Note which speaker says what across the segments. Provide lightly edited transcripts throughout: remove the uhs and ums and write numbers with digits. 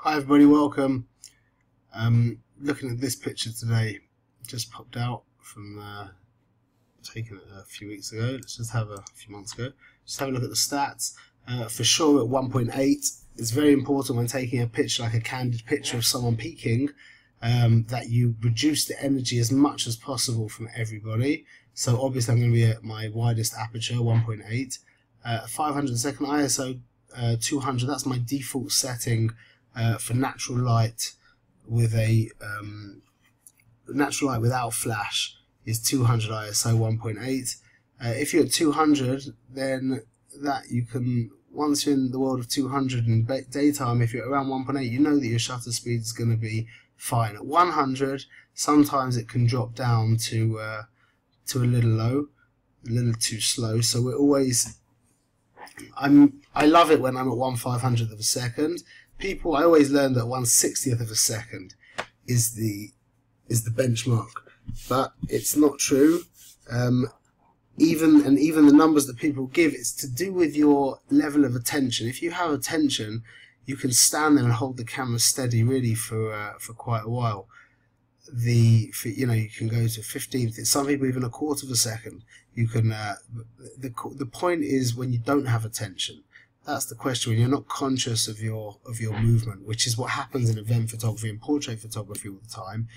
Speaker 1: Hi everybody, welcome. Looking at this picture today, just popped out from taken it a few weeks ago. Let's just have a few months ago. Just have a look at the stats. For sure at 1.8, it's very important when taking a picture like a candid picture of someone peeking that you reduce the energy as much as possible from everybody. So obviously I'm going to be at my widest aperture, 1.8. 500-second ISO 200, that's my default setting for natural light with a natural light without flash is 200 ISO 1.8. If you're at 200, then that you can, once you're in the world of 200 in daytime, if you're around 1.8, you know that your shutter speed is going to be fine. At 100, sometimes it can drop down to a little low, a little too slow. So we're always, I love it when I'm at 1/500th of a second. I always learn that 1/60th of a second is the benchmark, but it's not true. Even the numbers that people give, it's to do with your level of attention. If you have attention, you can stand there and hold the camera steady really for quite a while. You can go to 15th. Some people even a quarter of a second. You can. The point is when you don't have attention. That's the question, when you're not conscious of your movement, which is what happens in event photography and portrait photography all the time,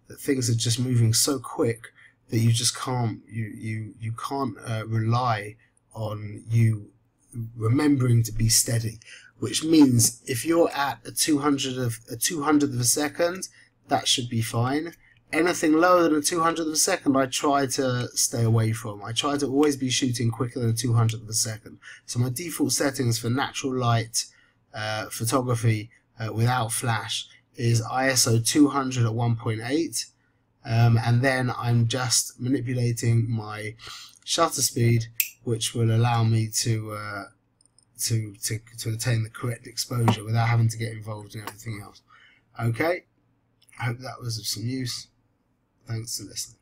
Speaker 1: that things are just moving so quick that you just can't you can't rely on you remembering to be steady. Which means if you're at a 200th of a second, that should be fine. Anything lower than a 200th of a second, I try to stay away from. I try to always be shooting quicker than a 200th of a second. So my default settings for natural light photography without flash is ISO 200 at 1.8, and then I'm just manipulating my shutter speed, which will allow me to attain the correct exposure without having to get involved in everything else. Okay, I hope that was of some use. Thanks for listening.